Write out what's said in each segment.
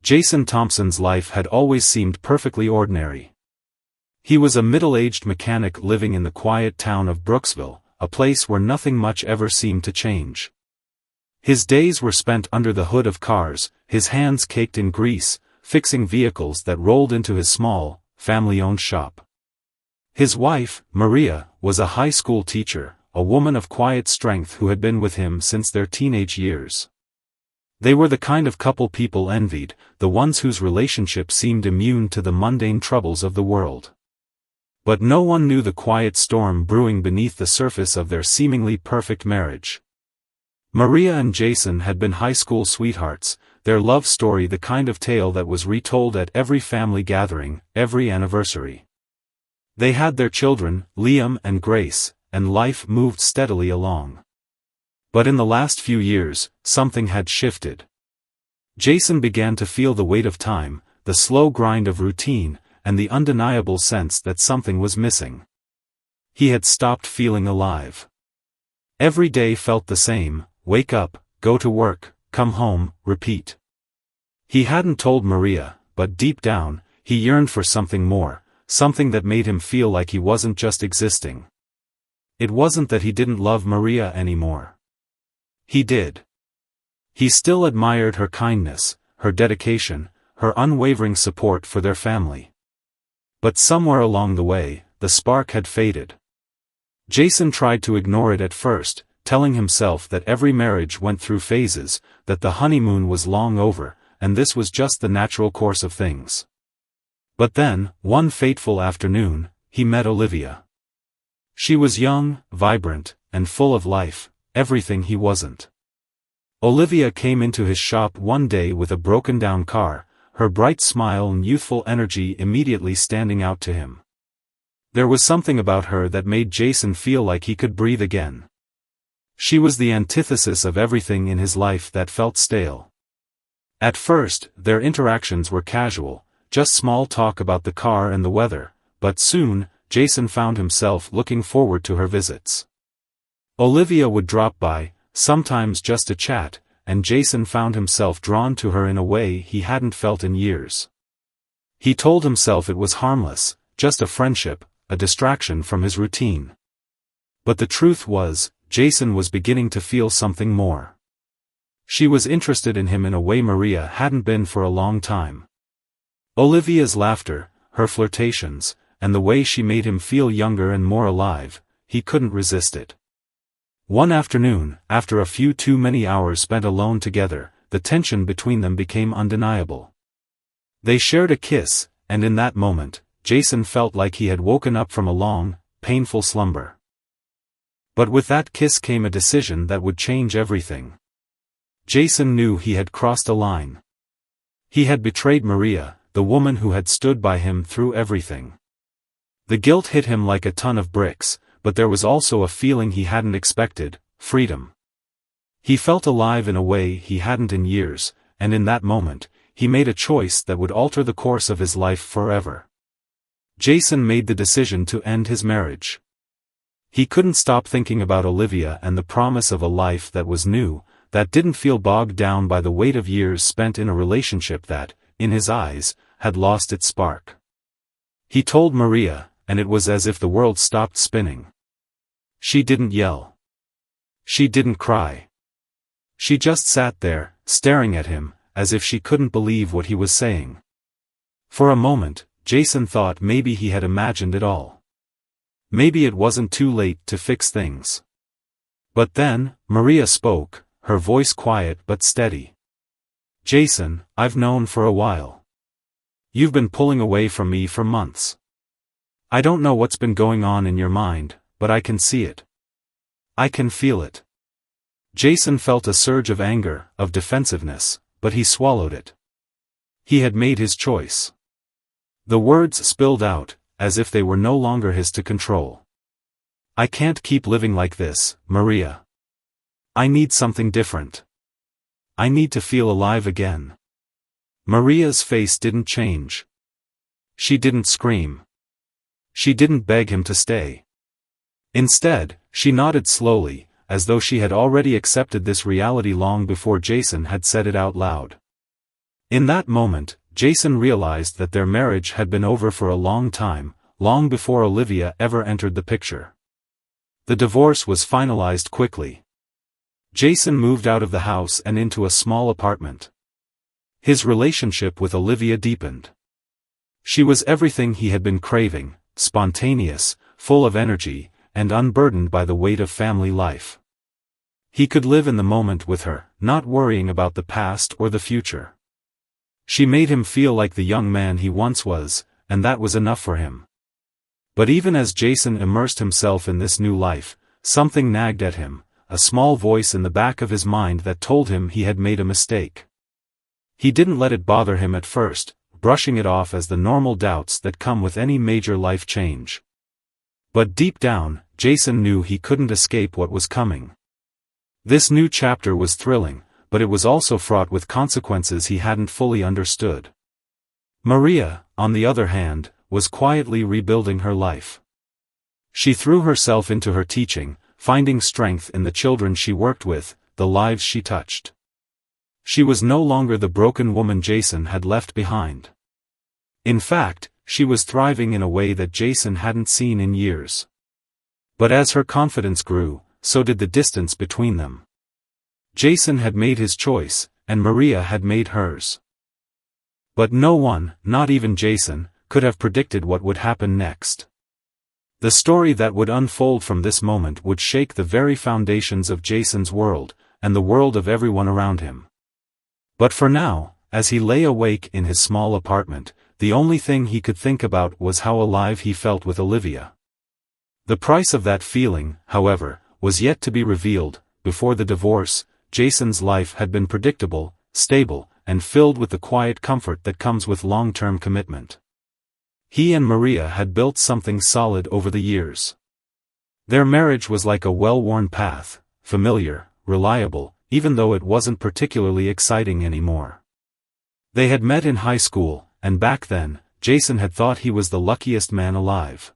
Jason Thompson's life had always seemed perfectly ordinary. He was a middle-aged mechanic living in the quiet town of Brooksville, a place where nothing much ever seemed to change. His days were spent under the hood of cars, his hands caked in grease, fixing vehicles that rolled into his small, family-owned shop. His wife, Maria, was a high school teacher, a woman of quiet strength who had been with him since their teenage years. They were the kind of couple people envied, the ones whose relationship seemed immune to the mundane troubles of the world. But no one knew the quiet storm brewing beneath the surface of their seemingly perfect marriage. Maria and Jason had been high school sweethearts, their love story the kind of tale that was retold at every family gathering, every anniversary. They had their children, Liam and Grace, and life moved steadily along. But in the last few years, something had shifted. Jason began to feel the weight of time, the slow grind of routine, and the undeniable sense that something was missing. He had stopped feeling alive. Every day felt the same: wake up, go to work, come home, repeat. He hadn't told Maria, but deep down, he yearned for something more, something that made him feel like he wasn't just existing. It wasn't that he didn't love Maria anymore. He did. He still admired her kindness, her dedication, her unwavering support for their family. But somewhere along the way, the spark had faded. Jason tried to ignore it at first, telling himself that every marriage went through phases, that the honeymoon was long over, and this was just the natural course of things. But then, one fateful afternoon, he met Olivia. She was young, vibrant, and full of life, everything he wasn't. Olivia came into his shop one day with a broken-down car, her bright smile and youthful energy immediately standing out to him. There was something about her that made Jason feel like he could breathe again. She was the antithesis of everything in his life that felt stale. At first, their interactions were casual, just small talk about the car and the weather, but soon, Jason found himself looking forward to her visits. Olivia would drop by, sometimes just to chat, and Jason found himself drawn to her in a way he hadn't felt in years. He told himself it was harmless, just a friendship, a distraction from his routine. But the truth was, Jason was beginning to feel something more. She was interested in him in a way Maria hadn't been for a long time. Olivia's laughter, her flirtations, and the way she made him feel younger and more alive, he couldn't resist it. One afternoon, after a few too many hours spent alone together, the tension between them became undeniable. They shared a kiss, and in that moment, Jason felt like he had woken up from a long, painful slumber. But with that kiss came a decision that would change everything. Jason knew he had crossed a line. He had betrayed Maria, the woman who had stood by him through everything. The guilt hit him like a ton of bricks, but there was also a feeling he hadn't expected: freedom. He felt alive in a way he hadn't in years, and in that moment, he made a choice that would alter the course of his life forever. Jason made the decision to end his marriage. He couldn't stop thinking about Olivia and the promise of a life that was new, that didn't feel bogged down by the weight of years spent in a relationship that, in his eyes, had lost its spark. He told Maria, and it was as if the world stopped spinning. She didn't yell. She didn't cry. She just sat there, staring at him, as if she couldn't believe what he was saying. For a moment, Jason thought maybe he had imagined it all. Maybe it wasn't too late to fix things. But then, Maria spoke, her voice quiet but steady. "Jason, I've known for a while. You've been pulling away from me for months. I don't know what's been going on in your mind, but I can see it. I can feel it." Jason felt a surge of anger, of defensiveness, but he swallowed it. He had made his choice. The words spilled out, as if they were no longer his to control. "I can't keep living like this, Maria. I need something different. I need to feel alive again." Maria's face didn't change. She didn't scream. She didn't beg him to stay. Instead, she nodded slowly, as though she had already accepted this reality long before Jason had said it out loud. In that moment, Jason realized that their marriage had been over for a long time, long before Olivia ever entered the picture. The divorce was finalized quickly. Jason moved out of the house and into a small apartment. His relationship with Olivia deepened. She was everything he had been craving, spontaneous, full of energy, and unburdened by the weight of family life. He could live in the moment with her, not worrying about the past or the future. She made him feel like the young man he once was, and that was enough for him. But even as Jason immersed himself in this new life, something nagged at him, a small voice in the back of his mind that told him he had made a mistake. He didn't let it bother him at first, brushing it off as the normal doubts that come with any major life change. But deep down, Jason knew he couldn't escape what was coming. This new chapter was thrilling, but it was also fraught with consequences he hadn't fully understood. Maria, on the other hand, was quietly rebuilding her life. She threw herself into her teaching, finding strength in the children she worked with, the lives she touched. She was no longer the broken woman Jason had left behind. In fact, she was thriving in a way that Jason hadn't seen in years. But as her confidence grew, so did the distance between them. Jason had made his choice, and Maria had made hers. But no one, not even Jason, could have predicted what would happen next. The story that would unfold from this moment would shake the very foundations of Jason's world, and the world of everyone around him. But for now, as he lay awake in his small apartment, the only thing he could think about was how alive he felt with Olivia. The price of that feeling, however, was yet to be revealed. Before the divorce, Jason's life had been predictable, stable, and filled with the quiet comfort that comes with long-term commitment. He and Maria had built something solid over the years. Their marriage was like a well-worn path, familiar, reliable, even though it wasn't particularly exciting anymore. They had met in high school, and back then, Jason had thought he was the luckiest man alive.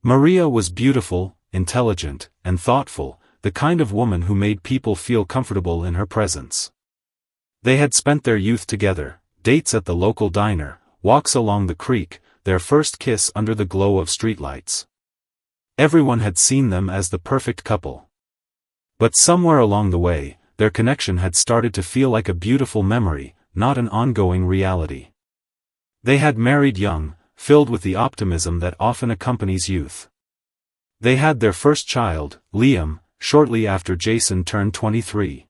Maria was beautiful, intelligent, and thoughtful, the kind of woman who made people feel comfortable in her presence. They had spent their youth together, dates at the local diner, walks along the creek, their first kiss under the glow of streetlights. Everyone had seen them as the perfect couple. But somewhere along the way, their connection had started to feel like a beautiful memory, not an ongoing reality. They had married young, filled with the optimism that often accompanies youth. They had their first child, Liam, shortly after Jason turned 23.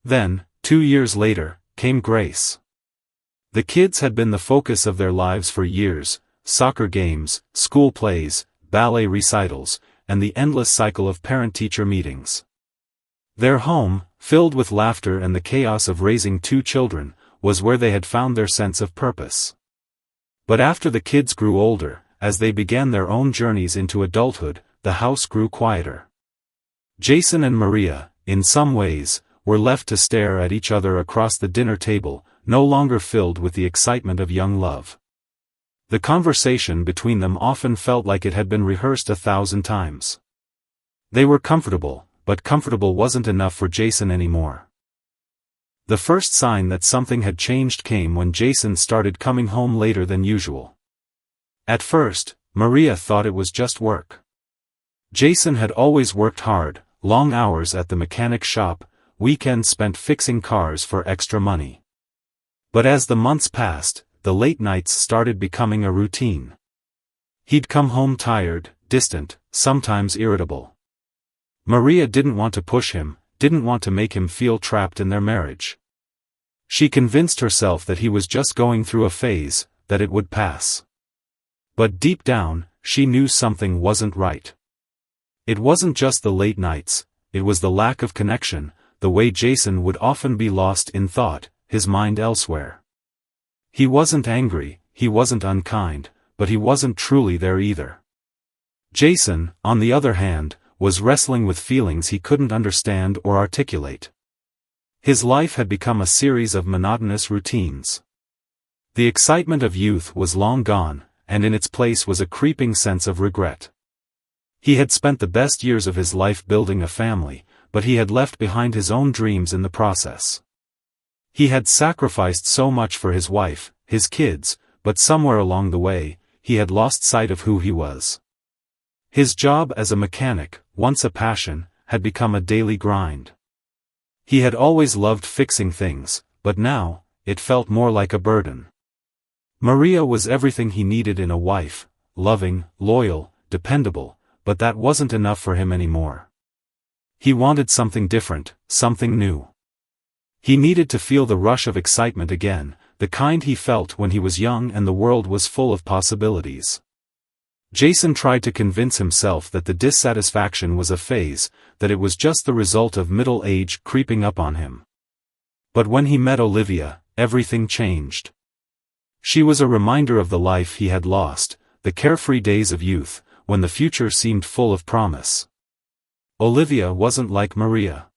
Then, 2 years later, came Grace. The kids had been the focus of their lives for years: soccer games, school plays, ballet recitals, and the endless cycle of parent-teacher meetings. Their home, filled with laughter and the chaos of raising 2 children, was where they had found their sense of purpose. But after the kids grew older, as they began their own journeys into adulthood, the house grew quieter. Jason and Maria, in some ways, were left to stare at each other across the dinner table, no longer filled with the excitement of young love. The conversation between them often felt like it had been rehearsed 1,000 times. They were comfortable, but comfortable wasn't enough for Jason anymore. The first sign that something had changed came when Jason started coming home later than usual. At first, Maria thought it was just work. Jason had always worked hard, long hours at the mechanic shop, weekends spent fixing cars for extra money. But as the months passed, the late nights started becoming a routine. He'd come home tired, distant, sometimes irritable. Maria didn't want to push him, didn't want to make him feel trapped in their marriage. She convinced herself that he was just going through a phase, that it would pass. But deep down, she knew something wasn't right. It wasn't just the late nights, it was the lack of connection, the way Jason would often be lost in thought, his mind elsewhere. He wasn't angry, he wasn't unkind, but he wasn't truly there either. Jason, on the other hand, was wrestling with feelings he couldn't understand or articulate. His life had become a series of monotonous routines. The excitement of youth was long gone, and in its place was a creeping sense of regret. He had spent the best years of his life building a family, but he had left behind his own dreams in the process. He had sacrificed so much for his wife, his kids, but somewhere along the way, he had lost sight of who he was. His job as a mechanic, once a passion, had become a daily grind. He had always loved fixing things, but now, it felt more like a burden. Maria was everything he needed in a wife, loving, loyal, dependable, but that wasn't enough for him anymore. He wanted something different, something new. He needed to feel the rush of excitement again, the kind he felt when he was young and the world was full of possibilities. Jason tried to convince himself that the dissatisfaction was a phase, that it was just the result of middle age creeping up on him. But when he met Olivia, everything changed. She was a reminder of the life he had lost, the carefree days of youth, when the future seemed full of promise. Olivia wasn't like Maria.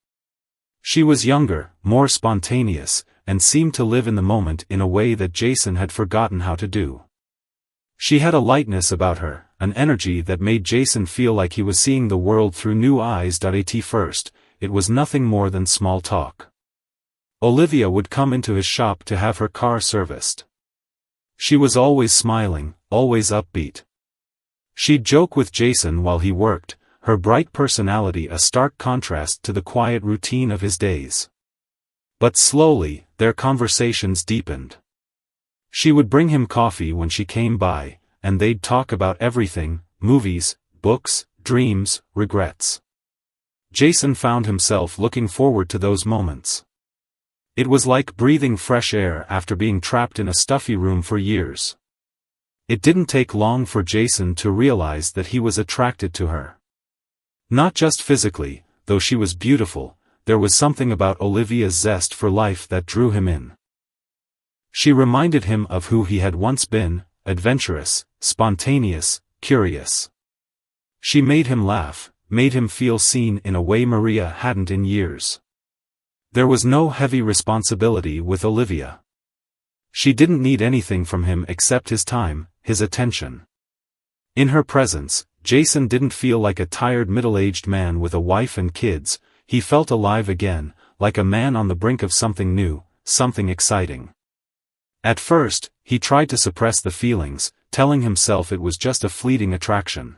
She was younger, more spontaneous, and seemed to live in the moment in a way that Jason had forgotten how to do. She had a lightness about her, an energy that made Jason feel like he was seeing the world through new eyes. At first, it was nothing more than small talk. Olivia would come into his shop to have her car serviced. She was always smiling, always upbeat. She'd joke with Jason while he worked, her bright personality a stark contrast to the quiet routine of his days. But slowly, their conversations deepened. She would bring him coffee when she came by, and they'd talk about everything, movies, books, dreams, regrets. Jason found himself looking forward to those moments. It was like breathing fresh air after being trapped in a stuffy room for years. It didn't take long for Jason to realize that he was attracted to her. Not just physically, though she was beautiful, there was something about Olivia's zest for life that drew him in. She reminded him of who he had once been, adventurous, spontaneous, curious. She made him laugh, made him feel seen in a way Maria hadn't in years. There was no heavy responsibility with Olivia. She didn't need anything from him except his time, his attention. In her presence, Jason didn't feel like a tired middle-aged man with a wife and kids, he felt alive again, like a man on the brink of something new, something exciting. At first, he tried to suppress the feelings, telling himself it was just a fleeting attraction.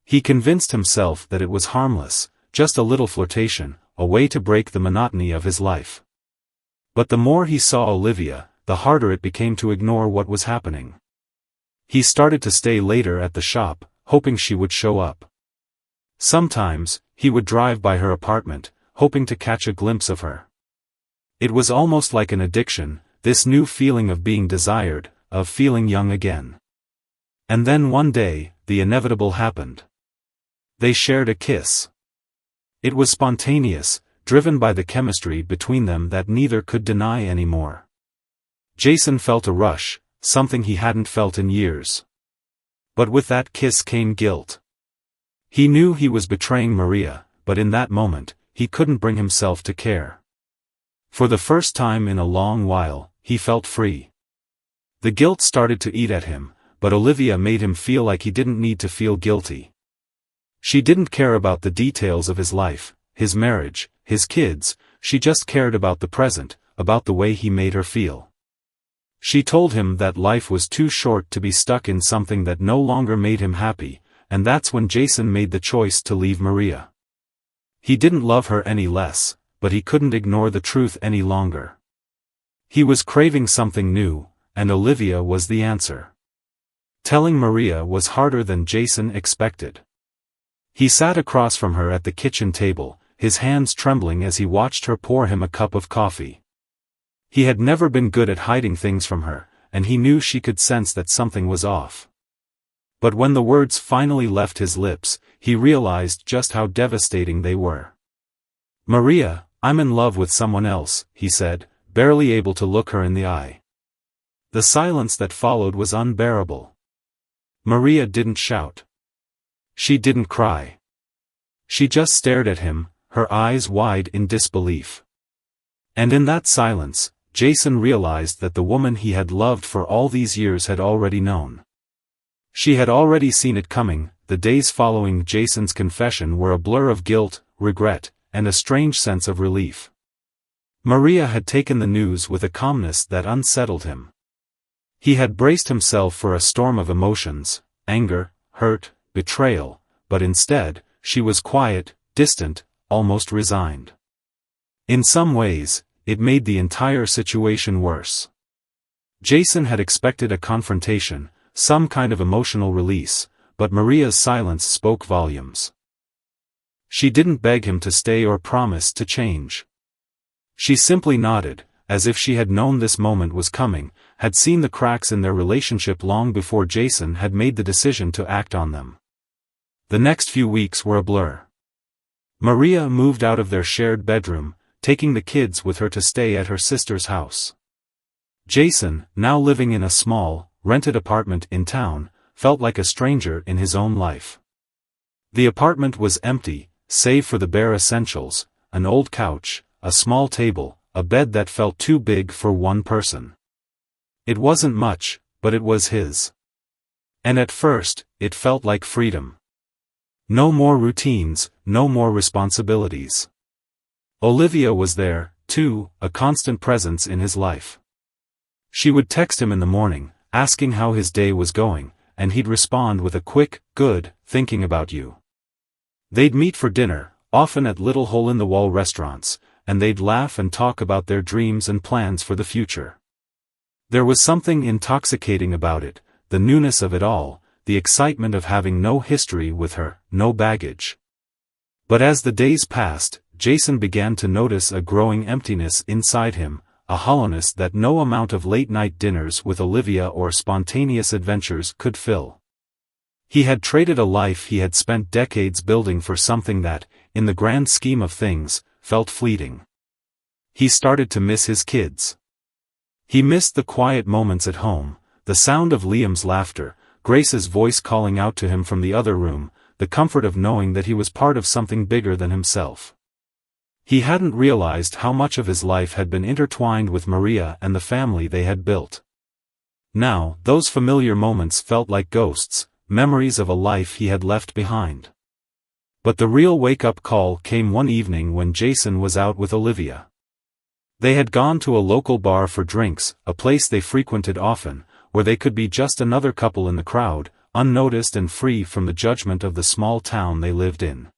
He convinced himself that it was harmless, just a little flirtation, a way to break the monotony of his life. But the more he saw Olivia, the harder it became to ignore what was happening. He started to stay later at the shop, hoping she would show up. Sometimes, he would drive by her apartment, hoping to catch a glimpse of her. It was almost like an addiction, this new feeling of being desired, of feeling young again. And then one day, the inevitable happened. They shared a kiss. It was spontaneous, driven by the chemistry between them that neither could deny anymore. Jason felt a rush, something he hadn't felt in years. But with that kiss came guilt. He knew he was betraying Maria, but in that moment, he couldn't bring himself to care. For the first time in a long while, he felt free. The guilt started to eat at him, but Olivia made him feel like he didn't need to feel guilty. She didn't care about the details of his life, his marriage, his kids, she just cared about the present, about the way he made her feel. She told him that life was too short to be stuck in something that no longer made him happy, and that's when Jason made the choice to leave Maria. He didn't love her any less, but he couldn't ignore the truth any longer. He was craving something new, and Olivia was the answer. Telling Maria was harder than Jason expected. He sat across from her at the kitchen table, his hands trembling as he watched her pour him a cup of coffee. He had never been good at hiding things from her, and he knew she could sense that something was off. But when the words finally left his lips, he realized just how devastating they were. "Maria, I'm in love with someone else," he said, barely able to look her in the eye. The silence that followed was unbearable. Maria didn't shout. She didn't cry. She just stared at him, her eyes wide in disbelief. And in that silence, Jason realized that the woman he had loved for all these years had already known. She had already seen it coming. The days following Jason's confession were a blur of guilt, regret, and a strange sense of relief. Maria had taken the news with a calmness that unsettled him. He had braced himself for a storm of emotions, anger, hurt, betrayal, but instead, she was quiet, distant, almost resigned. In some ways, it made the entire situation worse. Jason had expected a confrontation, some kind of emotional release, but Maria's silence spoke volumes. She didn't beg him to stay or promise to change. She simply nodded, as if she had known this moment was coming, had seen the cracks in their relationship long before Jason had made the decision to act on them. The next few weeks were a blur. Maria moved out of their shared bedroom, taking the kids with her to stay at her sister's house. Jason, now living in a small, rented apartment in town, felt like a stranger in his own life. The apartment was empty, save for the bare essentials, an old couch, a small table, a bed that felt too big for one person. It wasn't much, but it was his. And at first, it felt like freedom. No more routines, no more responsibilities. Olivia was there, too, a constant presence in his life. She would text him in the morning, asking how his day was going, and he'd respond with a quick, "Good, thinking about you." They'd meet for dinner, often at little hole-in-the-wall restaurants, and they'd laugh and talk about their dreams and plans for the future. There was something intoxicating about it, the newness of it all, the excitement of having no history with her, no baggage. But as the days passed, Jason began to notice a growing emptiness inside him, a hollowness that no amount of late-night dinners with Olivia or spontaneous adventures could fill. He had traded a life he had spent decades building for something that, in the grand scheme of things, felt fleeting. He started to miss his kids. He missed the quiet moments at home, the sound of Liam's laughter, Grace's voice calling out to him from the other room, the comfort of knowing that he was part of something bigger than himself. He hadn't realized how much of his life had been intertwined with Maria and the family they had built. Now, those familiar moments felt like ghosts, memories of a life he had left behind. But the real wake-up call came one evening when Jason was out with Olivia. They had gone to a local bar for drinks, a place they frequented often, where they could be just another couple in the crowd, unnoticed and free from the judgment of the small town they lived in.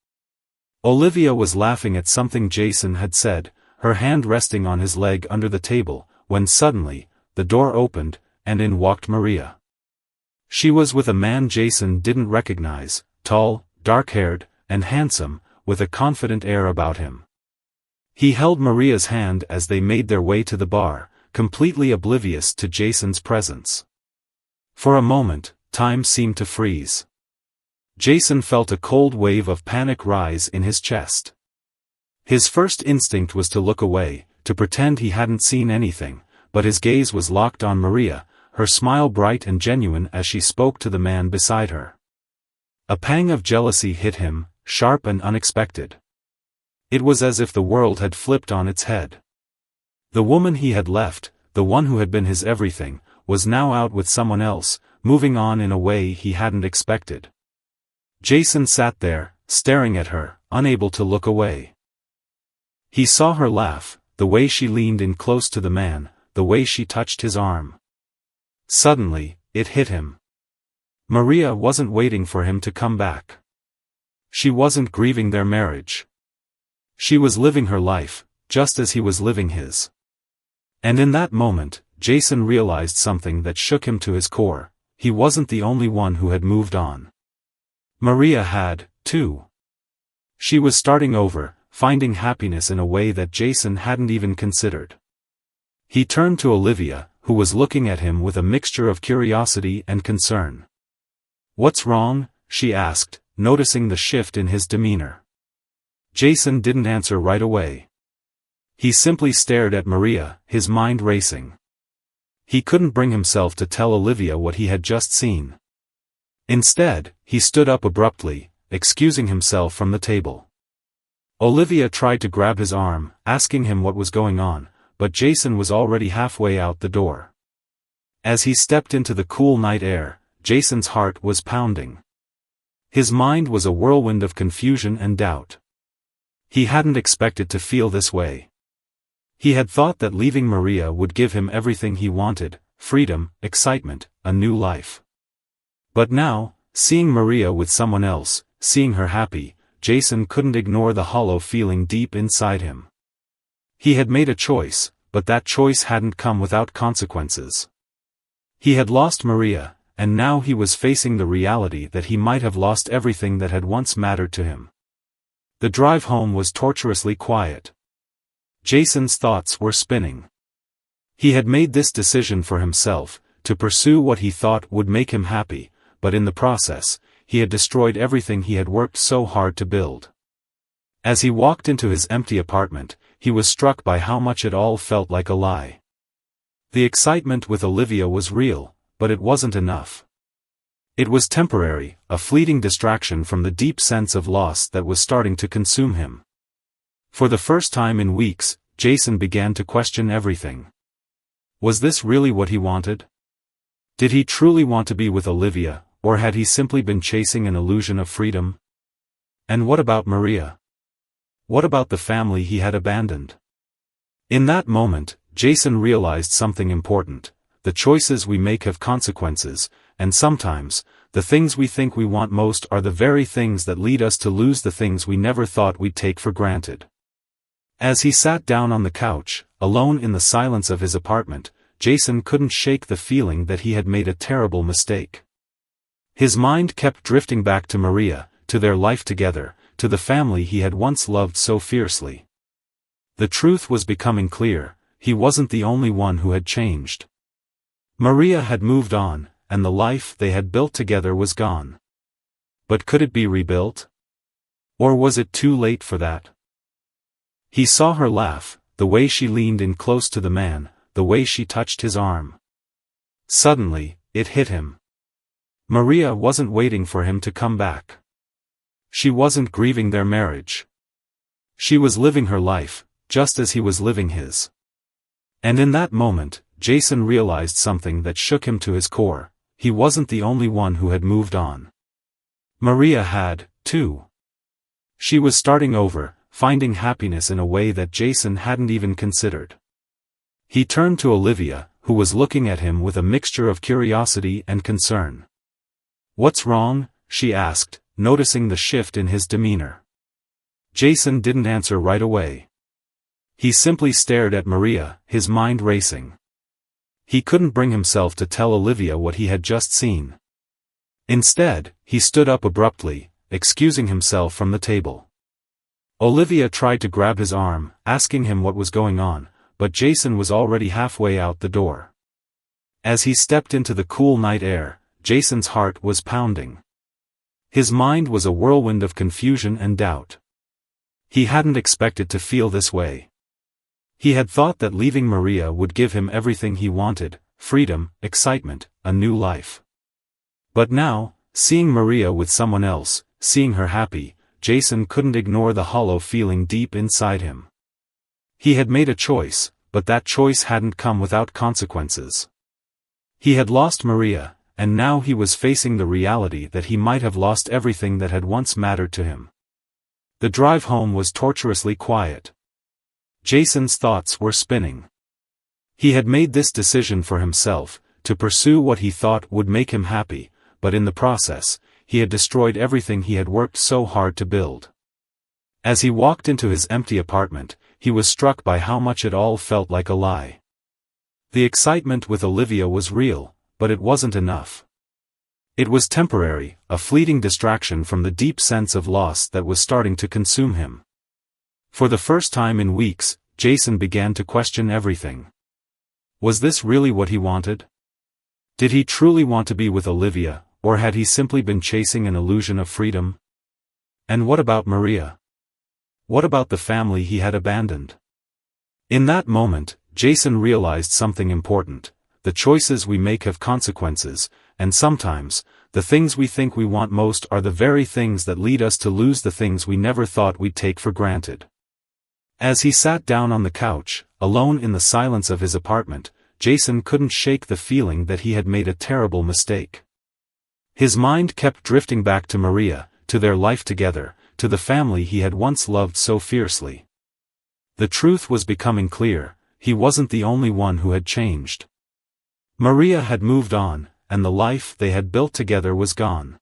Olivia was laughing at something Jason had said, her hand resting on his leg under the table, when suddenly, the door opened, and in walked Maria. She was with a man Jason didn't recognize, tall, dark-haired, and handsome, with a confident air about him. He held Maria's hand as they made their way to the bar, completely oblivious to Jason's presence. For a moment, time seemed to freeze. Jason felt a cold wave of panic rise in his chest. His first instinct was to look away, to pretend he hadn't seen anything, but his gaze was locked on Maria, her smile bright and genuine as she spoke to the man beside her. A pang of jealousy hit him, sharp and unexpected. It was as if the world had flipped on its head. The woman he had left, the one who had been his everything, was now out with someone else, moving on in a way he hadn't expected. Jason sat there, staring at her, unable to look away. He saw her laugh, the way she leaned in close to the man, the way she touched his arm. Suddenly, it hit him. Maria wasn't waiting for him to come back. She wasn't grieving their marriage. She was living her life, just as he was living his. And in that moment, Jason realized something that shook him to his core: he wasn't the only one who had moved on. Maria had, too. She was starting over, finding happiness in a way that Jason hadn't even considered. He turned to Olivia, who was looking at him with a mixture of curiosity and concern. "What's wrong?" she asked, noticing the shift in his demeanor. Jason didn't answer right away. He simply stared at Maria, his mind racing. He couldn't bring himself to tell Olivia what he had just seen. Instead, he stood up abruptly, excusing himself from the table. Olivia tried to grab his arm, asking him what was going on, but Jason was already halfway out the door. As he stepped into the cool night air, Jason's heart was pounding. His mind was a whirlwind of confusion and doubt. He hadn't expected to feel this way. He had thought that leaving Maria would give him everything he wanted: freedom, excitement, a new life. But now, seeing Maria with someone else, seeing her happy, Jason couldn't ignore the hollow feeling deep inside him. He had made a choice, but that choice hadn't come without consequences. He had lost Maria, and now he was facing the reality that he might have lost everything that had once mattered to him. The drive home was torturously quiet. Jason's thoughts were spinning. He had made this decision for himself, to pursue what he thought would make him happy, but in the process, he had destroyed everything he had worked so hard to build. As he walked into his empty apartment, he was struck by how much it all felt like a lie. The excitement with Olivia was real, but it wasn't enough. It was temporary, a fleeting distraction from the deep sense of loss that was starting to consume him. For the first time in weeks, Jason began to question everything. Was this really what he wanted? Did he truly want to be with Olivia, or had he simply been chasing an illusion of freedom? And what about Maria? What about the family he had abandoned? In that moment, Jason realized something important: the choices we make have consequences, and sometimes, the things we think we want most are the very things that lead us to lose the things we never thought we'd take for granted. As he sat down on the couch, alone in the silence of his apartment, Jason couldn't shake the feeling that he had made a terrible mistake. His mind kept drifting back to Maria, to their life together, to the family he had once loved so fiercely. The truth was becoming clear: he wasn't the only one who had changed. Maria had moved on, and the life they had built together was gone. But could it be rebuilt? Or was it too late for that? He saw her laugh, the way she leaned in close to the man, the way she touched his arm. Suddenly, it hit him. Maria wasn't waiting for him to come back. She wasn't grieving their marriage. She was living her life, just as he was living his. And in that moment, Jason realized something that shook him to his core: he wasn't the only one who had moved on. Maria had, too. She was starting over, finding happiness in a way that Jason hadn't even considered. He turned to Olivia, who was looking at him with a mixture of curiosity and concern. "What's wrong?" she asked, noticing the shift in his demeanor. Jason didn't answer right away. He simply stared at Maria, his mind racing. He couldn't bring himself to tell Olivia what he had just seen. Instead, he stood up abruptly, excusing himself from the table. Olivia tried to grab his arm, asking him what was going on, but Jason was already halfway out the door. As he stepped into the cool night air, Jason's heart was pounding. His mind was a whirlwind of confusion and doubt. He hadn't expected to feel this way. He had thought that leaving Maria would give him everything he wanted: freedom, excitement, a new life. But now, seeing Maria with someone else, seeing her happy, Jason couldn't ignore the hollow feeling deep inside him. He had made a choice, but that choice hadn't come without consequences. He had lost Maria, and now he was facing the reality that he might have lost everything that had once mattered to him. The drive home was torturously quiet. Jason's thoughts were spinning. He had made this decision for himself, to pursue what he thought would make him happy, but in the process, he had destroyed everything he had worked so hard to build. As he walked into his empty apartment, he was struck by how much it all felt like a lie. The excitement with Olivia was real, but it wasn't enough. It was temporary, a fleeting distraction from the deep sense of loss that was starting to consume him. For the first time in weeks, Jason began to question everything. Was this really what he wanted? Did he truly want to be with Olivia, or had he simply been chasing an illusion of freedom? And what about Maria? What about the family he had abandoned? In that moment, Jason realized something important: the choices we make have consequences, and sometimes, the things we think we want most are the very things that lead us to lose the things we never thought we'd take for granted. As he sat down on the couch, alone in the silence of his apartment, Jason couldn't shake the feeling that he had made a terrible mistake. His mind kept drifting back to Maria, to their life together, to the family he had once loved so fiercely. The truth was becoming clear, he wasn't the only one who had changed. Maria had moved on, and the life they had built together was gone.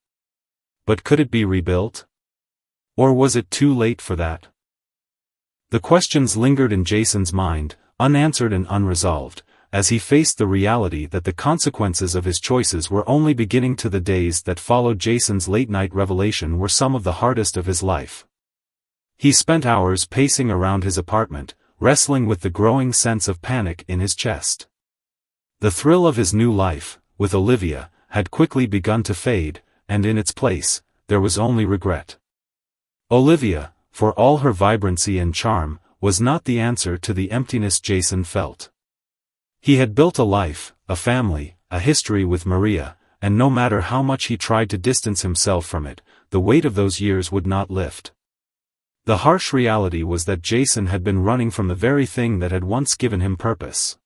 But could it be rebuilt? Or was it too late for that? The questions lingered in Jason's mind, unanswered and unresolved, as he faced the reality that the consequences of his choices were only beginning. To the days that followed Jason's late-night revelation were some of the hardest of his life. He spent hours pacing around his apartment, wrestling with the growing sense of panic in his chest. The thrill of his new life, with Olivia, had quickly begun to fade, and in its place, there was only regret. Olivia, for all her vibrancy and charm, was not the answer to the emptiness Jason felt. He had built a life, a family, a history with Maria, and no matter how much he tried to distance himself from it, the weight of those years would not lift. The harsh reality was that Jason had been running from the very thing that had once given him purpose.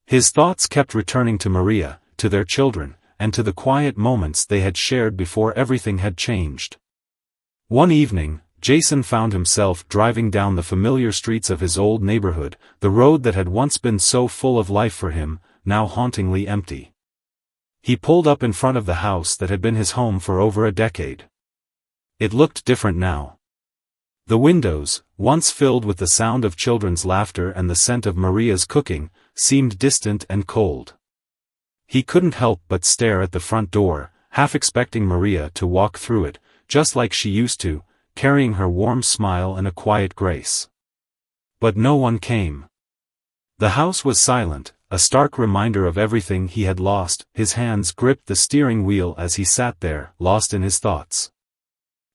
His thoughts kept returning to Maria, to their children, and to the quiet moments they had shared before everything had changed. One evening, Jason found himself driving down the familiar streets of his old neighborhood, the road that had once been so full of life for him, now hauntingly empty. He pulled up in front of the house that had been his home for over a decade. It looked different now. The windows, once filled with the sound of children's laughter and the scent of Maria's cooking, seemed distant and cold. He couldn't help but stare at the front door, half expecting Maria to walk through it, just like she used to, carrying her warm smile and a quiet grace. But no one came. The house was silent, a stark reminder of everything he had lost. His hands gripped the steering wheel as he sat there, lost in his thoughts.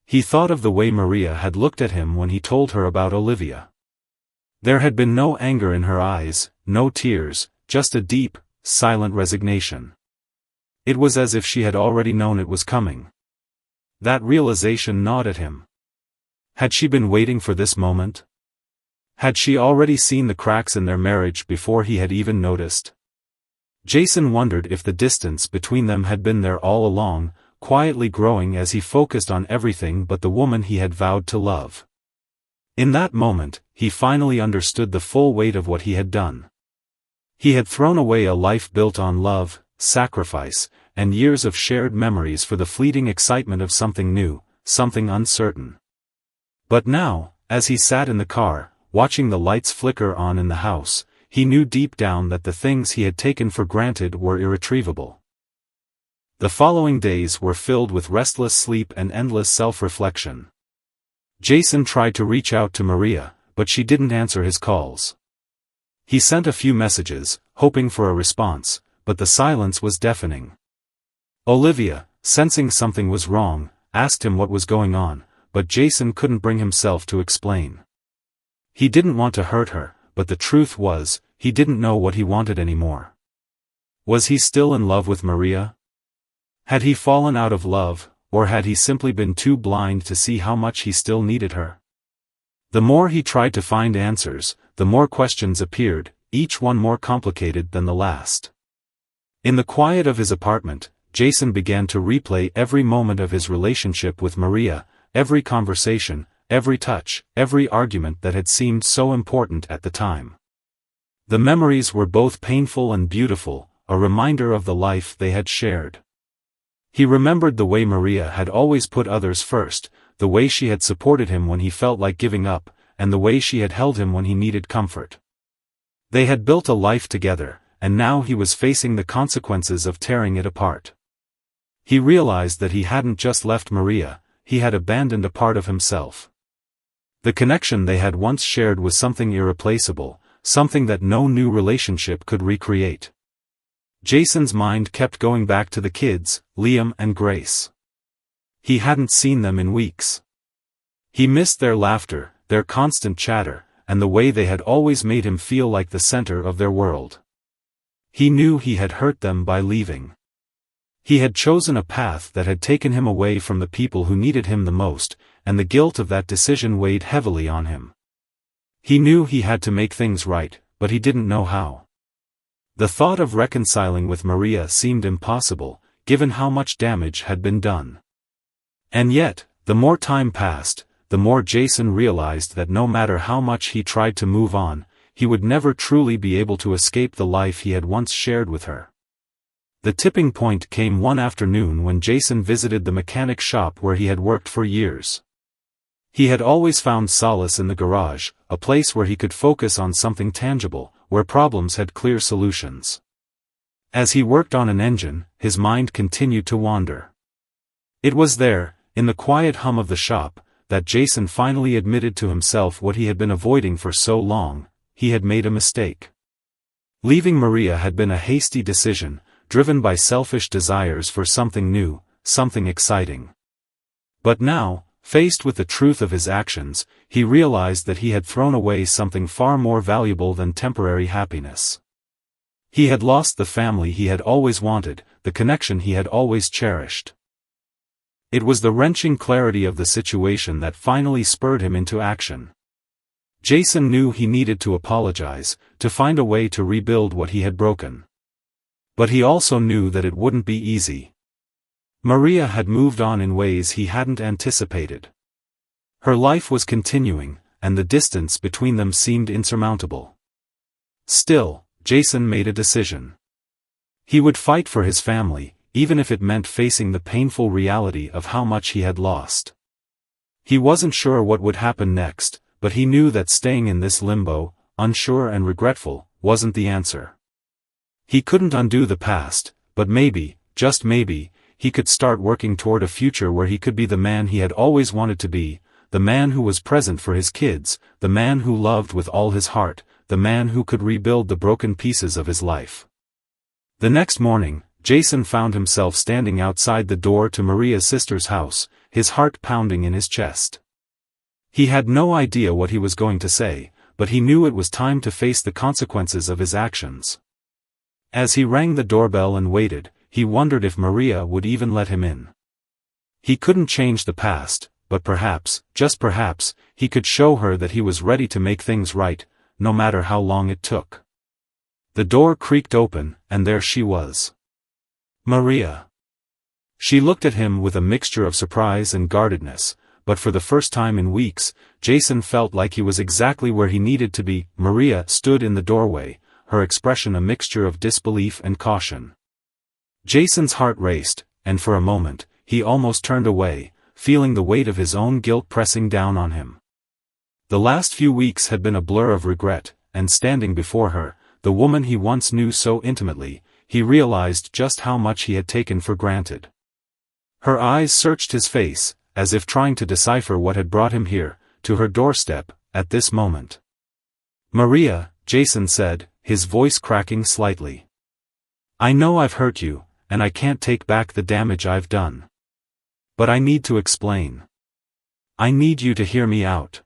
He thought of the way Maria had looked at him when he told her about Olivia. There had been no anger in her eyes, no tears, just a deep, silent resignation. It was as if she had already known it was coming. That realization gnawed at him. Had she been waiting for this moment? Had she already seen the cracks in their marriage before he had even noticed? Jason wondered if the distance between them had been there all along, quietly growing as he focused on everything but the woman he had vowed to love. In that moment, he finally understood the full weight of what he had done. He had thrown away a life built on love, sacrifice, and years of shared memories for the fleeting excitement of something new, something uncertain. But now, as he sat in the car, watching the lights flicker on in the house, he knew deep down that the things he had taken for granted were irretrievable. The following days were filled with restless sleep and endless self-reflection. Jason tried to reach out to Maria, but she didn't answer his calls. He sent a few messages, hoping for a response, but the silence was deafening. Olivia, sensing something was wrong, asked him what was going on, but Jason couldn't bring himself to explain. He didn't want to hurt her, but the truth was, he didn't know what he wanted anymore. Was he still in love with Maria? Had he fallen out of love, or had he simply been too blind to see how much he still needed her? The more he tried to find answers, the more questions appeared, each one more complicated than the last. In the quiet of his apartment, Jason began to replay every moment of his relationship with Maria, every conversation, every touch, every argument that had seemed so important at the time. The memories were both painful and beautiful, a reminder of the life they had shared. He remembered the way Maria had always put others first, the way she had supported him when he felt like giving up, and the way she had held him when he needed comfort. They had built a life together, and now he was facing the consequences of tearing it apart. He realized that he hadn't just left Maria, he had abandoned a part of himself. The connection they had once shared was something irreplaceable, something that no new relationship could recreate. Jason's mind kept going back to the kids, Liam and Grace. He hadn't seen them in weeks. He missed their laughter, their constant chatter, and the way they had always made him feel like the center of their world. He knew he had hurt them by leaving. He had chosen a path that had taken him away from the people who needed him the most, and the guilt of that decision weighed heavily on him. He knew he had to make things right, but he didn't know how. The thought of reconciling with Maria seemed impossible, given how much damage had been done. And yet, the more time passed, the more Jason realized that no matter how much he tried to move on, he would never truly be able to escape the life he had once shared with her. The tipping point came one afternoon when Jason visited the mechanic shop where he had worked for years. He had always found solace in the garage, a place where he could focus on something tangible, where problems had clear solutions. As he worked on an engine, his mind continued to wander. It was there, in the quiet hum of the shop, that Jason finally admitted to himself what he had been avoiding for so long: he had made a mistake. Leaving Maria had been a hasty decision, driven by selfish desires for something new, something exciting. But now, faced with the truth of his actions, he realized that he had thrown away something far more valuable than temporary happiness. He had lost the family he had always wanted, the connection he had always cherished. It was the wrenching clarity of the situation that finally spurred him into action. Jason knew he needed to apologize, to find a way to rebuild what he had broken. But he also knew that it wouldn't be easy. Maria had moved on in ways he hadn't anticipated. Her life was continuing, and the distance between them seemed insurmountable. Still, Jason made a decision. He would fight for his family, even if it meant facing the painful reality of how much he had lost. He wasn't sure what would happen next, but he knew that staying in this limbo, unsure and regretful, wasn't the answer. He couldn't undo the past, but maybe, just maybe, he could start working toward a future where he could be the man he had always wanted to be, the man who was present for his kids, the man who loved with all his heart, the man who could rebuild the broken pieces of his life. The next morning, Jason found himself standing outside the door to Maria's sister's house, his heart pounding in his chest. He had no idea what he was going to say, but he knew it was time to face the consequences of his actions. As he rang the doorbell and waited, he wondered if Maria would even let him in. He couldn't change the past, but perhaps, just perhaps, he could show her that he was ready to make things right, no matter how long it took. The door creaked open, and there she was. Maria. She looked at him with a mixture of surprise and guardedness, but for the first time in weeks, Jason felt like he was exactly where he needed to be. Maria stood in the doorway, her expression a mixture of disbelief and caution. Jason's heart raced, and for a moment, he almost turned away, feeling the weight of his own guilt pressing down on him. The last few weeks had been a blur of regret, and standing before her, the woman he once knew so intimately, he realized just how much he had taken for granted. Her eyes searched his face, as if trying to decipher what had brought him here, to her doorstep, at this moment. "Maria," Jason said, his voice cracking slightly. "I know I've hurt you, and I can't take back the damage I've done. But I need to explain. I need you to hear me out."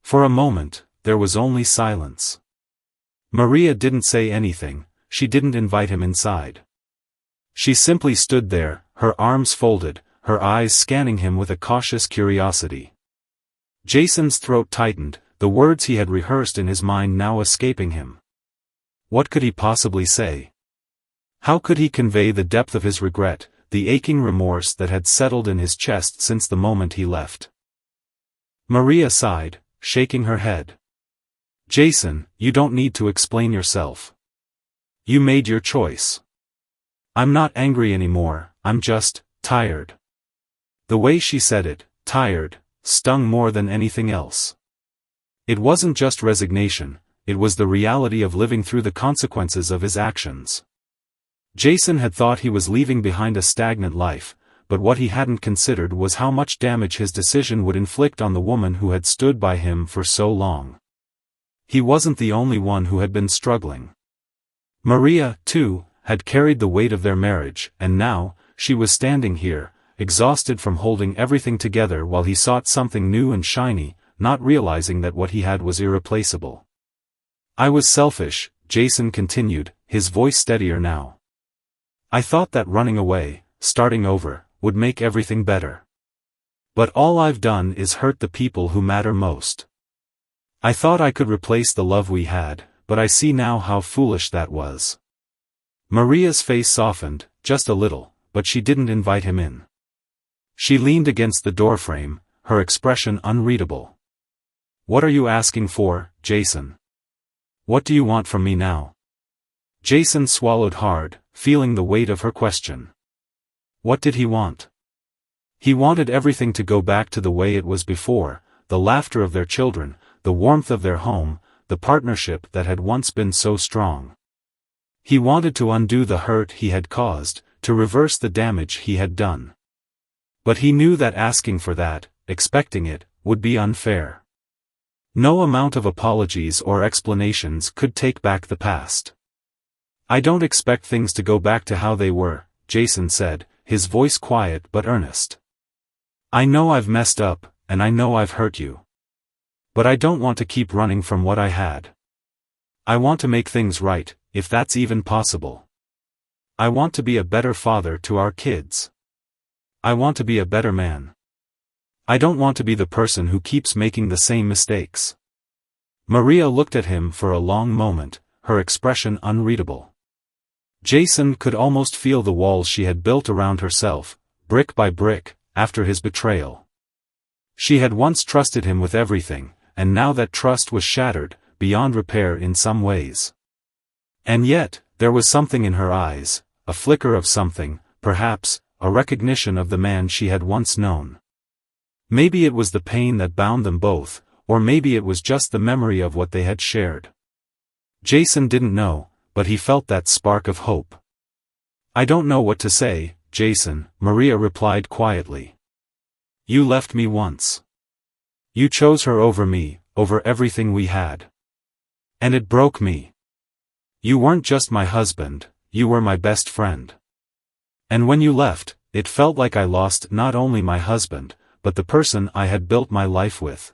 For a moment, there was only silence. Maria didn't say anything, she didn't invite him inside. She simply stood there, her arms folded, her eyes scanning him with a cautious curiosity. Jason's throat tightened, the words he had rehearsed in his mind now escaping him. What could he possibly say? How could he convey the depth of his regret, the aching remorse that had settled in his chest since the moment he left? Maria sighed, shaking her head. "Jason, you don't need to explain yourself. You made your choice. I'm not angry anymore, I'm just tired." The way she said it, tired, stung more than anything else. It wasn't just resignation, it was the reality of living through the consequences of his actions. Jason had thought he was leaving behind a stagnant life, but what he hadn't considered was how much damage his decision would inflict on the woman who had stood by him for so long. He wasn't the only one who had been struggling. Maria, too, had carried the weight of their marriage, and now, she was standing here, exhausted from holding everything together while he sought something new and shiny, not realizing that what he had was irreplaceable. "I was selfish," Jason continued, his voice steadier now. "I thought that running away, starting over, would make everything better. But all I've done is hurt the people who matter most. I thought I could replace the love we had, but I see now how foolish that was." Maria's face softened, just a little, but she didn't invite him in. She leaned against the doorframe, her expression unreadable. "What are you asking for, Jason? What do you want from me now?" Jason swallowed hard, feeling the weight of her question. What did he want? He wanted everything to go back to the way it was before, the laughter of their children, the warmth of their home, the partnership that had once been so strong. He wanted to undo the hurt he had caused, to reverse the damage he had done. But he knew that asking for that, expecting it, would be unfair. No amount of apologies or explanations could take back the past. "I don't expect things to go back to how they were," Jason said, his voice quiet but earnest. "I know I've messed up, and I know I've hurt you. But I don't want to keep running from what I had. I want to make things right, if that's even possible. I want to be a better father to our kids. I want to be a better man. I don't want to be the person who keeps making the same mistakes." Maria looked at him for a long moment, her expression unreadable. Jason could almost feel the walls she had built around herself, brick by brick, after his betrayal. She had once trusted him with everything, and now that trust was shattered, beyond repair in some ways. And yet, there was something in her eyes, a flicker of something, perhaps, a recognition of the man she had once known. Maybe it was the pain that bound them both, or maybe it was just the memory of what they had shared. Jason didn't know, but he felt that spark of hope. "I don't know what to say, Jason," Maria replied quietly. "You left me once. You chose her over me, over everything we had. And it broke me. You weren't just my husband, you were my best friend. And when you left, it felt like I lost not only my husband, but the person I had built my life with."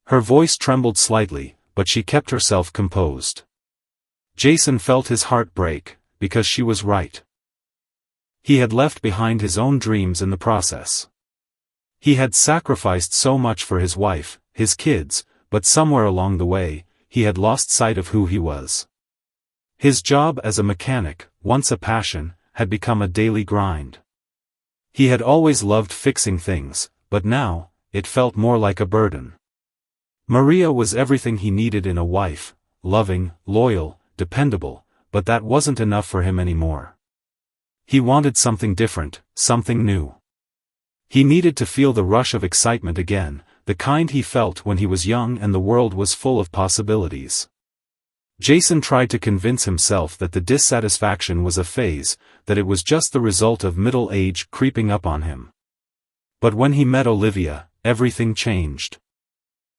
Her voice trembled slightly, but she kept herself composed. Jason felt his heart break, because she was right. He had left behind his own dreams in the process. He had sacrificed so much for his wife, his kids, but somewhere along the way, he had lost sight of who he was. His job as a mechanic, once a passion, had become a daily grind. He had always loved fixing things, but now, it felt more like a burden. Maria was everything he needed in a wife, loving, loyal, dependable, but that wasn't enough for him anymore. He wanted something different, something new. He needed to feel the rush of excitement again, the kind he felt when he was young and the world was full of possibilities. Jason tried to convince himself that the dissatisfaction was a phase, that it was just the result of middle age creeping up on him. But when he met Olivia, everything changed.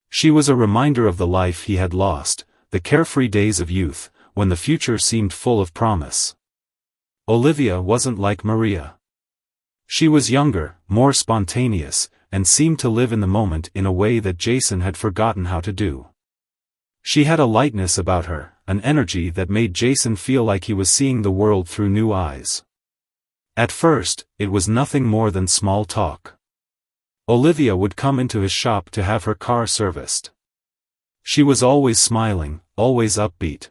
She was a reminder of the life he had lost, the carefree days of youth, when the future seemed full of promise. Olivia wasn't like Maria. She was younger, more spontaneous, and seemed to live in the moment in a way that Jason had forgotten how to do. She had a lightness about her, an energy that made Jason feel like he was seeing the world through new eyes. At first, it was nothing more than small talk. Olivia would come into his shop to have her car serviced. She was always smiling, always upbeat.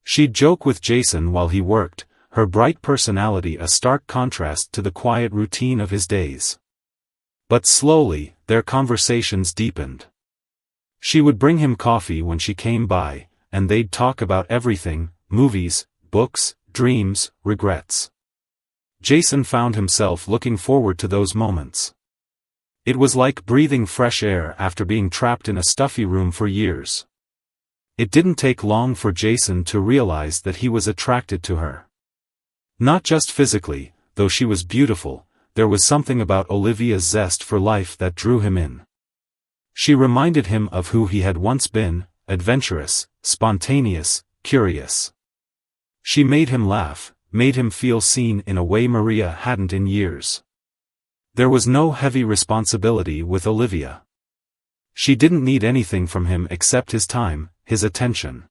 She'd joke with Jason while he worked, her bright personality a stark contrast to the quiet routine of his days. But slowly, their conversations deepened. She would bring him coffee when she came by, and they'd talk about everything, movies, books, dreams, regrets. Jason found himself looking forward to those moments. It was like breathing fresh air after being trapped in a stuffy room for years. It didn't take long for Jason to realize that he was attracted to her. Not just physically, though she was beautiful, there was something about Olivia's zest for life that drew him in. She reminded him of who he had once been, adventurous, spontaneous, curious. She made him laugh, made him feel seen in a way Maria hadn't in years. There was no heavy responsibility with Olivia. She didn't need anything from him except his time, his attention.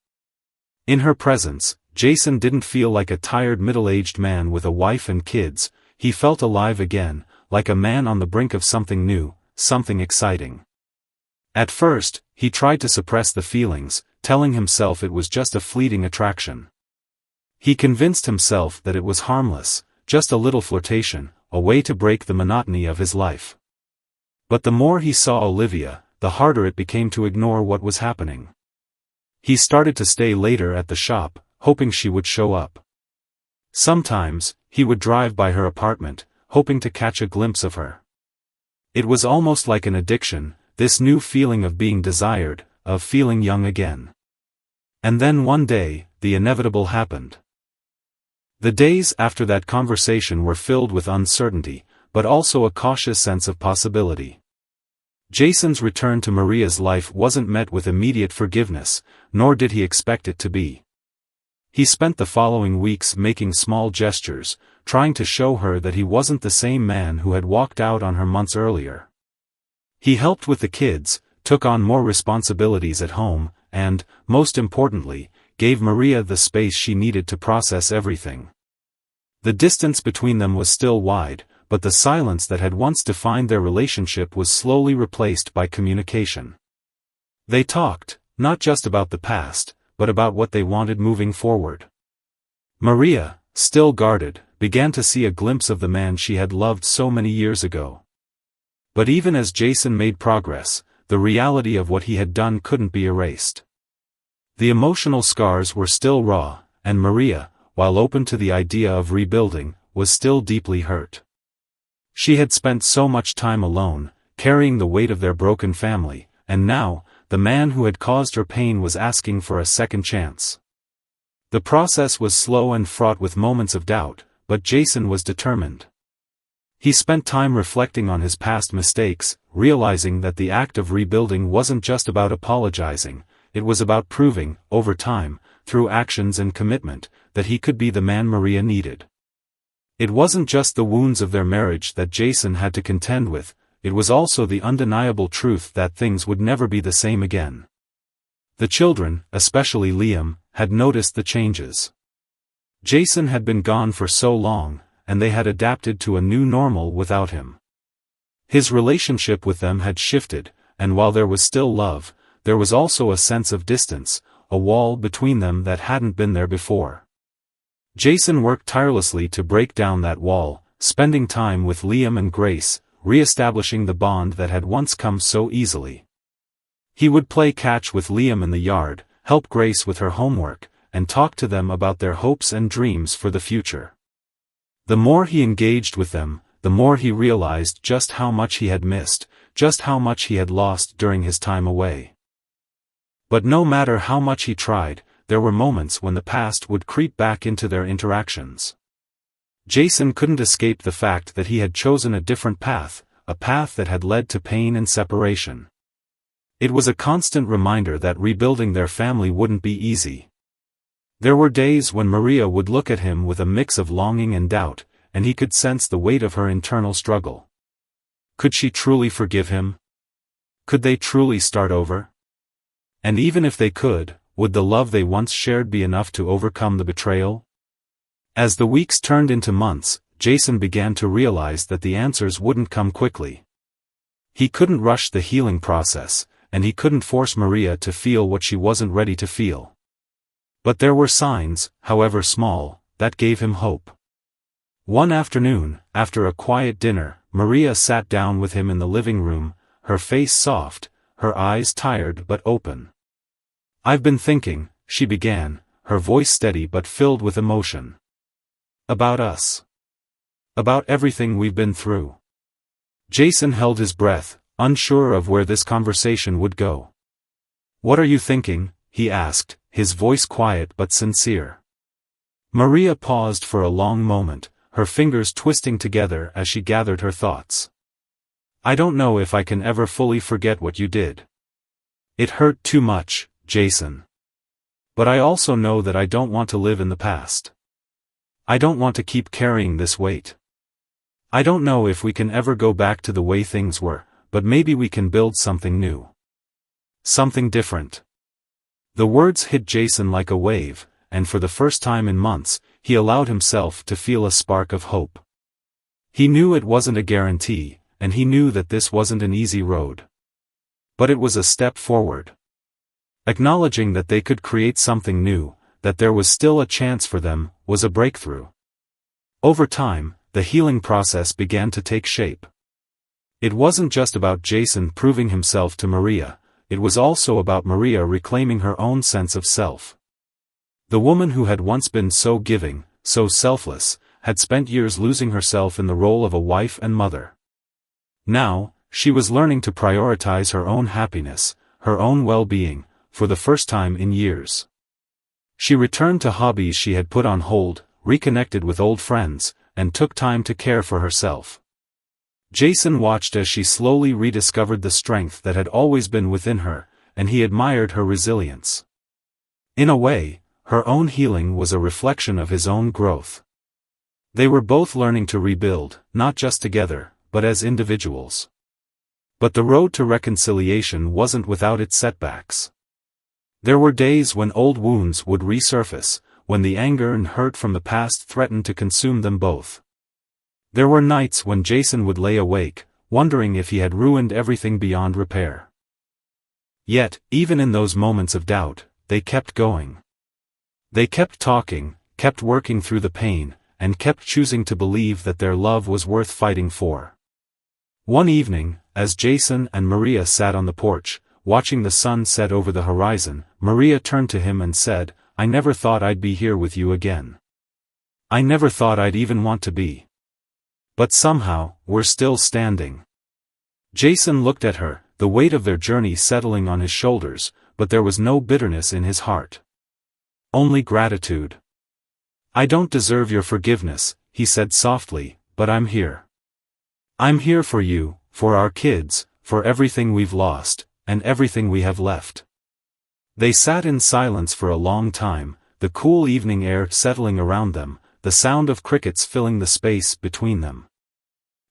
In her presence, Jason didn't feel like a tired middle-aged man with a wife and kids, he felt alive again, like a man on the brink of something new, something exciting. At first, he tried to suppress the feelings, telling himself it was just a fleeting attraction. He convinced himself that it was harmless, just a little flirtation, a way to break the monotony of his life. But the more he saw Olivia, the harder it became to ignore what was happening. He started to stay later at the shop, hoping she would show up. Sometimes, he would drive by her apartment, hoping to catch a glimpse of her. It was almost like an addiction, this new feeling of being desired, of feeling young again. And then one day, the inevitable happened. The days after that conversation were filled with uncertainty, but also a cautious sense of possibility. Jason's return to Maria's life wasn't met with immediate forgiveness, nor did he expect it to be. He spent the following weeks making small gestures, trying to show her that he wasn't the same man who had walked out on her months earlier. He helped with the kids, took on more responsibilities at home, and, most importantly, gave Maria the space she needed to process everything. The distance between them was still wide, but the silence that had once defined their relationship was slowly replaced by communication. They talked, not just about the past, but about what they wanted moving forward. Maria, still guarded, began to see a glimpse of the man she had loved so many years ago. But even as Jason made progress, the reality of what he had done couldn't be erased. The emotional scars were still raw, and Maria, while open to the idea of rebuilding, was still deeply hurt. She had spent so much time alone, carrying the weight of their broken family, and now, the man who had caused her pain was asking for a second chance. The process was slow and fraught with moments of doubt, but Jason was determined. He spent time reflecting on his past mistakes, realizing that the act of rebuilding wasn't just about apologizing, it was about proving, over time, through actions and commitment, that he could be the man Maria needed. It wasn't just the wounds of their marriage that Jason had to contend with, it was also the undeniable truth that things would never be the same again. The children, especially Liam, had noticed the changes. Jason had been gone for so long, and they had adapted to a new normal without him. His relationship with them had shifted, and while there was still love, there was also a sense of distance, a wall between them that hadn't been there before. Jason worked tirelessly to break down that wall, spending time with Liam and Grace, re-establishing the bond that had once come so easily. He would play catch with Liam in the yard, help Grace with her homework, and talk to them about their hopes and dreams for the future. The more he engaged with them, the more he realized just how much he had missed, just how much he had lost during his time away. But no matter how much he tried, there were moments when the past would creep back into their interactions. Jason couldn't escape the fact that he had chosen a different path, a path that had led to pain and separation. It was a constant reminder that rebuilding their family wouldn't be easy. There were days when Maria would look at him with a mix of longing and doubt, and he could sense the weight of her internal struggle. Could she truly forgive him? Could they truly start over? And even if they could, would the love they once shared be enough to overcome the betrayal? As the weeks turned into months, Jason began to realize that the answers wouldn't come quickly. He couldn't rush the healing process, and he couldn't force Maria to feel what she wasn't ready to feel. But there were signs, however small, that gave him hope. One afternoon, after a quiet dinner, Maria sat down with him in the living room, her face soft, her eyes tired but open. "I've been thinking," she began, her voice steady but filled with emotion. "About us. About everything we've been through." Jason held his breath, unsure of where this conversation would go. "What are you thinking?" he asked, his voice quiet but sincere. Maria paused for a long moment, her fingers twisting together as she gathered her thoughts. "I don't know if I can ever fully forget what you did. It hurt too much, Jason. But I also know that I don't want to live in the past. I don't want to keep carrying this weight. I don't know if we can ever go back to the way things were, but maybe we can build something new. Something different." The words hit Jason like a wave, and for the first time in months, he allowed himself to feel a spark of hope. He knew it wasn't a guarantee, and he knew that this wasn't an easy road. But it was a step forward. Acknowledging that they could create something new, that there was still a chance for them, was a breakthrough. Over time, the healing process began to take shape. It wasn't just about Jason proving himself to Maria, it was also about Maria reclaiming her own sense of self. The woman who had once been so giving, so selfless, had spent years losing herself in the role of a wife and mother. Now, she was learning to prioritize her own happiness, her own well-being, for the first time in years. She returned to hobbies she had put on hold, reconnected with old friends, and took time to care for herself. Jason watched as she slowly rediscovered the strength that had always been within her, and he admired her resilience. In a way, her own healing was a reflection of his own growth. They were both learning to rebuild, not just together, but as individuals. But the road to reconciliation wasn't without its setbacks. There were days when old wounds would resurface, when the anger and hurt from the past threatened to consume them both. There were nights when Jason would lay awake, wondering if he had ruined everything beyond repair. Yet, even in those moments of doubt, they kept going. They kept talking, kept working through the pain, and kept choosing to believe that their love was worth fighting for. One evening, as Jason and Maria sat on the porch, watching the sun set over the horizon, Maria turned to him and said, "I never thought I'd be here with you again. I never thought I'd even want to be. But somehow, we're still standing." Jason looked at her, the weight of their journey settling on his shoulders, but there was no bitterness in his heart. Only gratitude. "I don't deserve your forgiveness," he said softly, "but I'm here. I'm here for you, for our kids, for everything we've lost, and everything we have left." They sat in silence for a long time, the cool evening air settling around them, the sound of crickets filling the space between them.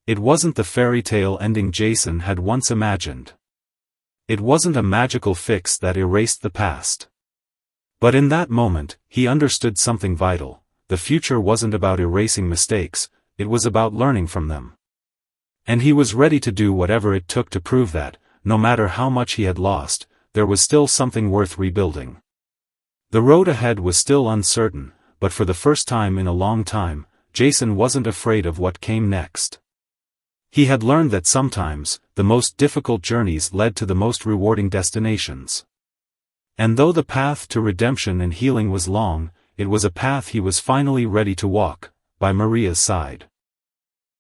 It wasn't the fairy tale ending Jason had once imagined. It wasn't a magical fix that erased the past. But in that moment, he understood something vital. The future wasn't about erasing mistakes, it was about learning from them. And he was ready to do whatever it took to prove that, no matter how much he had lost, there was still something worth rebuilding. The road ahead was still uncertain, but for the first time in a long time, Jason wasn't afraid of what came next. He had learned that sometimes, the most difficult journeys led to the most rewarding destinations. And though the path to redemption and healing was long, it was a path he was finally ready to walk, by Maria's side.